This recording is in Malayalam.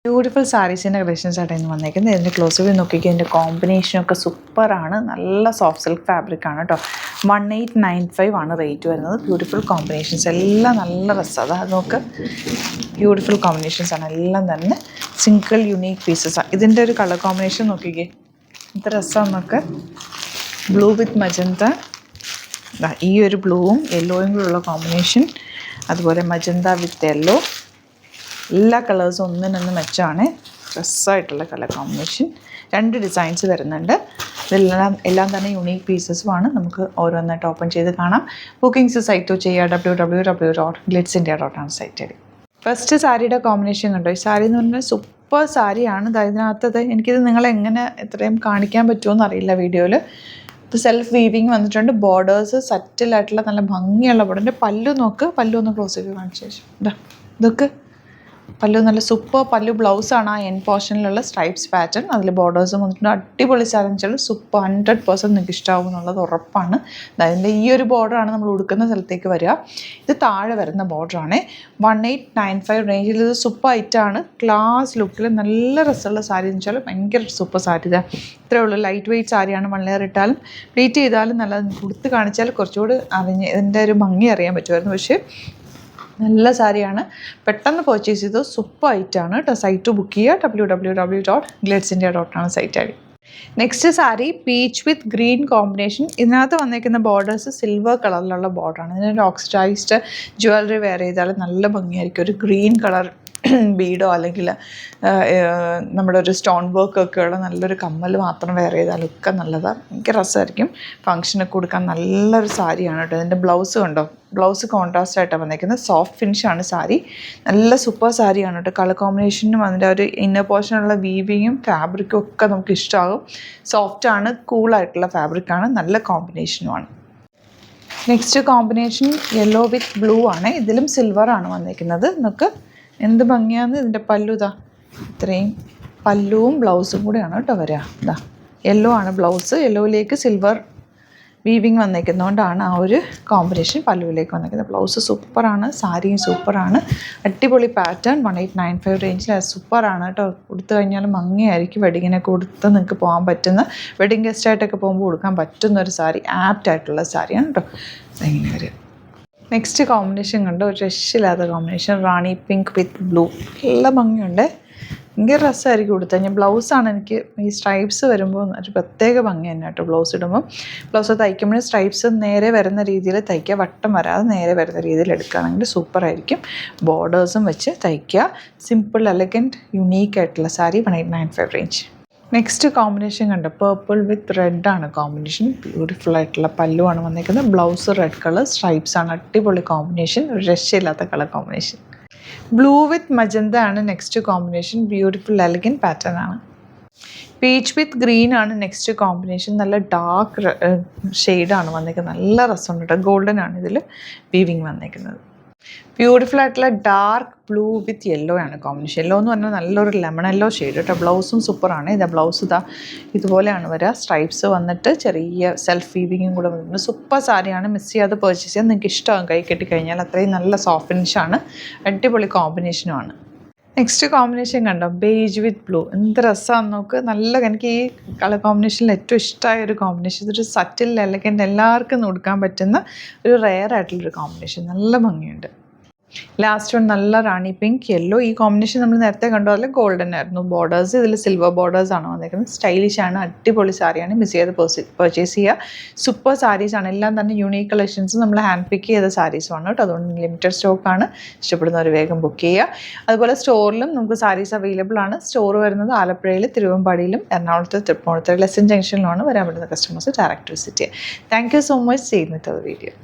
ബ്യൂട്ടിഫുൾ സാരീസിൻ്റെ കളക്ഷൻസ് ആയിട്ട് ഇന്ന് വന്നേക്കുന്നത്. ഇതിൻ്റെ ക്ലോസ് വ്യൂ നോക്കിക്കുക. ഇതിൻ്റെ കോമ്പിനേഷനൊക്കെ സൂപ്പറാണ്. നല്ല സോഫ്റ്റ് സിൽക്ക് ഫാബ്രിക് ആണ് കേട്ടോ. 1895 ആണ് റേറ്റ് വരുന്നത്. ബ്യൂട്ടിഫുൾ കോമ്പിനേഷൻസ് എല്ലാം നല്ല രസമാണ്. അത് നോക്ക്, ബ്യൂട്ടിഫുൾ കോമ്പിനേഷൻസ് ആണ് എല്ലാം തന്നെ. സിംഗിൾ യുണീക്ക് പീസസാണ്. ഇതിൻ്റെ ഒരു കളർ കോമ്പിനേഷൻ നോക്കിക്കേ, ഇത്ര രസമാണെന്നൊക്കെ. ബ്ലൂ വിത്ത് മജന്ത, ഈ ഒരു ബ്ലൂവും യെല്ലോയും കൂടെയുള്ള കോമ്പിനേഷൻ. അതുപോലെ മജന്ത വിത്ത് യെല്ലോ. എല്ലാ കളേഴ്സും ഒന്നിനൊന്ന് മെച്ചമാണ്. ഡ്രസ്സായിട്ടുള്ള കളർ കോമ്പിനേഷൻ. 2 ഡിസൈൻസ് വരുന്നുണ്ട്. എല്ലാം തന്നെ യുണീക്ക് പീസസുമാണ്. നമുക്ക് ഓരോന്നായിട്ട് ഓപ്പൺ ചെയ്ത് കാണാം. ബുക്കിംഗ്സ് സൈറ്റ് ചെയ്യുക www.glitzindia.com സൈറ്റ്. ഫസ്റ്റ് സാരിയുടെ കോമ്പിനേഷൻ കണ്ടോ. ഈ സാരി എന്ന് പറഞ്ഞാൽ സൂപ്പർ സാരിയാണ്. ഇതിനകത്തത് എനിക്കിത് നിങ്ങളെങ്ങനെ ഇത്രയും കാണിക്കാൻ പറ്റുമോ അറിയില്ല വീഡിയോയിൽ. ഇത് സെൽഫ് വീവിങ് വന്നിട്ടുണ്ട്. ബോർഡേഴ്സ് സെറ്റിലായിട്ടുള്ള നല്ല ഭംഗിയുള്ള ബോർഡർ. പല്ലു നോക്ക്, പല്ലു ഒന്ന് ക്ലോസ് ചെയ്ത് കാണിച്ച ശേഷം ഇതൊക്കെ പല്ലു നല്ല സൂപ്പർ പല്ലു. ബ്ലൗസാണ് ആ എൻ പോർഷനിലുള്ള സ്ട്രൈപ്സ് പാറ്റേൺ. അതിൽ ബോർഡേഴ്സും വന്നിട്ടുണ്ട്. അടിപൊളി സാധനം സൂപ്പർ 100% നിങ്ങൾക്ക് ഇഷ്ടമാവും എന്നുള്ളത് ഉറപ്പാണ്. അതിൻ്റെ ഈ ഒരു ബോർഡറാണ് നമ്മൾ ഉടുക്കുന്ന സ്ഥലത്തേക്ക് വരിക. ഇത് താഴെ വരുന്ന ബോർഡറാണ്. 1895 റേഞ്ചിൽ. ഇത് സൂപ്പർ ഐറ്റാണ്. ക്ലാസ് ലുക്കിൽ നല്ല രസമുള്ള സാരി എന്ന് വെച്ചാൽ ഭയങ്കര സൂപ്പർ സാരി. ഇത്രയേ ഉള്ളൂ. ലൈറ്റ് വെയ്റ്റ് സാരിയാണ്. 1 ലെയർ ഇട്ടാലും പ്ലീറ്റ് ചെയ്താലും നല്ലത്. കൊടുത്ത് കാണിച്ചാൽ കുറച്ചുകൂടി ഇതിൻ്റെ ഒരു ഭംഗി അറിയാൻ പറ്റുമായിരുന്നു. പക്ഷേ നല്ല സാരിയാണ്. പെട്ടെന്ന് പർച്ചേസ് ചെയ്ത് സൂപ്പർ ഐറ്റാണ് കേട്ടോ. സൈറ്റ് ബുക്ക് ചെയ്യുക www.glitzindia.com സൈറ്റ് ആയി. Next sari peach with green combination. ഇതിനകത്ത് വന്നിരിക്കുന്ന ബോർഡേഴ്സ് സിൽവർ കളറിലുള്ള ബോർഡറാണ്. ഇതിനൊരു ഓക്സിഡൈസ്ഡ് ജ്വല്ലറി വെയർ ചെയ്താൽ നല്ല ഭംഗിയായിരിക്കും. ഒരു ഗ്രീൻ കളർ ബീഡോ അല്ലെങ്കിൽ നമ്മുടെ ഒരു സ്റ്റോൺ വർക്കൊക്കെയുള്ള നല്ലൊരു കമ്മൽ മാത്രം വെയർ ചെയ്താലൊക്കെ നല്ലതാണ്. ഭയങ്കര രസമായിരിക്കും. ഫംഗ്ഷനൊക്കെ കൊടുക്കാൻ നല്ലൊരു സാരിയാണ് കേട്ടോ. ഇതിൻ്റെ ബ്ലൗസ് കണ്ടോ. ബ്ലൗസ് കോൺട്രാസ്റ്റ് ആയിട്ടാണ് വന്നിരിക്കുന്നത്. സോഫ്റ്റ് ഫിനിഷാണ് സാരി. നല്ല സൂപ്പർ സാരിയാണ് കേട്ടോ. കളർ കോമ്പിനേഷനും അതിൻ്റെ ഒരു ഇന്നർ പോർഷനുള്ള വീവിങ്ങും ഫാബ്രിക്കും ഒക്കെ നമുക്ക് ഇഷ്ടമാകും. സോഫ്റ്റാണ്, കൂളായിട്ടുള്ള ഫാബ്രിക്കാണ്. നല്ല കോമ്പിനേഷനുമാണ്. Next combination yellow with blue ആണ്. ഇതിലും സിൽവറാണ് വന്നിരിക്കുന്നത്. നമുക്ക് എന്ത് ഭംഗിയാന്ന്. ഇതിൻ്റെ പല്ലു ഇത്രയും പല്ലുവും ബ്ലൗസും കൂടെയാണ് കേട്ടോ വരിക. യെല്ലോ ആണ് ബ്ലൗസ്. യെല്ലോയിലേക്ക് സിൽവർ വീവിങ് വന്നേക്കുന്നതുകൊണ്ടാണ് ആ ഒരു കോമ്പിനേഷൻ പല്ലുവിലേക്ക് വന്നിരിക്കുന്നത്. ബ്ലൗസ് സൂപ്പറാണ്. സാരിയും സൂപ്പറാണ്. അടിപൊളി പാറ്റേൺ. 1895 റേഞ്ചിൽ സൂപ്പറാണ് കേട്ടോ. കൊടുത്തു കഴിഞ്ഞാൽ ഭംഗിയായിരിക്കും. വെഡിങ്ങിനൊക്കെ കൊടുത്ത് നിങ്ങൾക്ക് പോകാൻ പറ്റുന്ന, വെഡിങ് ഗസ്റ്റായിട്ടൊക്കെ പോകുമ്പോൾ കൊടുക്കാൻ പറ്റുന്ന ഒരു സാരി. ആപ്റ്റായിട്ടുള്ള സാരിയാണ് കേട്ടോ. ഇങ്ങനെ വരിക. നെക്സ്റ്റ് കോമ്പിനേഷൻ കണ്ടോ. ഒരു രക്ഷയില്ലാത്ത കോമ്പിനേഷൻ. റാണി പിങ്ക് വിത്ത് ബ്ലൂ. നല്ല ഭംഗിയുണ്ട്. ഭയങ്കര രസമായിരിക്കും കൊടുത്തു കഴിഞ്ഞാൽ. ബ്ലൗസാണ് എനിക്ക് ഈ സ്ട്രൈപ്സ് വരുമ്പോൾ ഒരു പ്രത്യേക ഭംഗി തന്നെ കേട്ടോ. ബ്ലൗസ് ഇടുമ്പോൾ ബ്ലൗസ് തയ്ക്കുമ്പോൾ സ്ട്രൈപ്സ് നേരെ വരുന്ന രീതിയിൽ തയ്ക്കുക. വട്ടം വരാതെ നേരെ വരുന്ന രീതിയിൽ എടുക്കുകയാണെങ്കിൽ സൂപ്പറായിരിക്കും. ബോർഡേഴ്സും വെച്ച് തയ്ക്കുക. സിമ്പിൾ എലഗൻറ്റ് യുണീക്ക് ആയിട്ടുള്ള സാരി. 1895 റേഞ്ച്. നെക്സ്റ്റ് കോമ്പിനേഷൻ കണ്ടോ. പേർപ്പിൾ വിത്ത് റെഡ് ആണ് കോമ്പിനേഷൻ. ബ്യൂട്ടിഫുൾ ആയിട്ടുള്ള പല്ലുവാണ് വന്നിരിക്കുന്നത്. ബ്ലൗസ് റെഡ് കളർ സ്ട്രൈപ്സ് ആണ്. അടിപൊളി കോമ്പിനേഷൻ. ഒരു രക്ഷയില്ലാത്ത colour combination. Blue with magenta ആണ് next combination. Beautiful elegant pattern ആണ്. പീച്ച് വിത്ത് ഗ്രീൻ ആണ് നെക്സ്റ്റ് കോമ്പിനേഷൻ. നല്ല ഡാർക്ക് ഷെയ്ഡാണ് വന്നിരിക്കുന്നത്. നല്ല രസമുണ്ട് കേട്ടോ. ഗോൾഡൻ ആണ് ഇതിൽ വീവിങ് വന്നിരിക്കുന്നത്. ബ്യൂട്ടിഫുൾ ആയിട്ടുള്ള ഡാർക്ക് ബ്ലൂ വിത്ത് യെല്ലോ ആണ് കോമ്പിനേഷൻ. യെല്ലോ എന്ന് പറഞ്ഞാൽ നല്ലൊരു ലെമൺ യെല്ലോ ഷെയ്ഡ് കേട്ടോ. ബ്ലൗസും സൂപ്പറാണ്. ബ്ലൗസ് ഇതുപോലെയാണ് വരിക. സ്ട്രൈപ്സ് വന്നിട്ട് ചെറിയ സെൽഫ് വീവിങ്ങും കൂടെ വന്നിട്ടുണ്ട്. സൂപ്പർ സാരിയാണ്. മിസ് ചെയ്യാതെ പർച്ചേസ് ചെയ്യാൻ. നിങ്ങൾക്ക് ഇഷ്ടമാകും കൈ കെട്ടിക്കഴിഞ്ഞാൽ. അത്രയും നല്ല സോഫ്റ്റ് ഫിനിഷാണ്. അടിപൊളി കോമ്പിനേഷനുമാണ്. നെക്സ്റ്റ് കോമ്പിനേഷൻ കണ്ടോ. ബേജ് വിത്ത് ബ്ലൂ. എന്ത് രസമാണെന്ന് നോക്ക്. എനിക്ക് ഈ കളർ കോമ്പിനേഷനിൽ ഏറ്റവും ഇഷ്ടമായ ഒരു കോമ്പിനേഷൻ. ഇതൊരു സറ്റിൽ എലഗൻറ്റ് എല്ലാവർക്കും കൊടുക്കാൻ പറ്റുന്ന ഒരു റെയർ ആയിട്ടുള്ളൊരു കോമ്പിനേഷൻ. നല്ല ഭംഗിയുണ്ട്. ലാസ്റ്റ് വൺ നല്ല റാണി പിങ്ക് യെല്ലോ. ഈ കോമ്പിനേഷൻ നമ്മൾ നേരത്തെ കണ്ടു. അതിൽ ഗോൾഡൻ ആയിരുന്നു ബോർഡേഴ്സ്. ഇതിൽ സിൽവർ ബോർഡേഴ്സാണ് വന്നിരിക്കുന്നത്. സ്റ്റൈലിഷാണ്. അടിപൊളി സാരിയാണ്. മിസ് ചെയ്ത് പർച്ചേസ് ചെയ്യുക. സൂപ്പർ സാരീസാണ്. എല്ലാം തന്നെ യൂണീക്ക് കളക്ഷൻസ്. നമ്മൾ ഹാൻഡ് പിക്ക് ചെയ്ത സാരീസുമാണ് കേട്ടോ. അതുകൊണ്ട് ലിമിറ്റഡ് സ്റ്റോക്കാണ്. ഇഷ്ടപ്പെടുന്നവർ വേഗം ബുക്ക് ചെയ്യുക. അതുപോലെ സ്റ്റോറിലും നമുക്ക് സാരീസ് അവൈലബിൾ ആണ്. സ്റ്റോർ വരുന്നത് ആലപ്പുഴയിൽ, തിരുവമ്പാടിയിലും, എറണാകുളത്ത്, തൃപ്പൂണിത്തുറ ലെസൺ ജംഗ്ഷനിലുമാണ്. വരാൻ പറ്റുന്ന കസ്റ്റമേഴ്സ് ഡയറക്റ്റ് വിസിറ്റ് ചെയ്യുക. Thank you so much. ചെയ്യുന്നത് വീഡിയോ.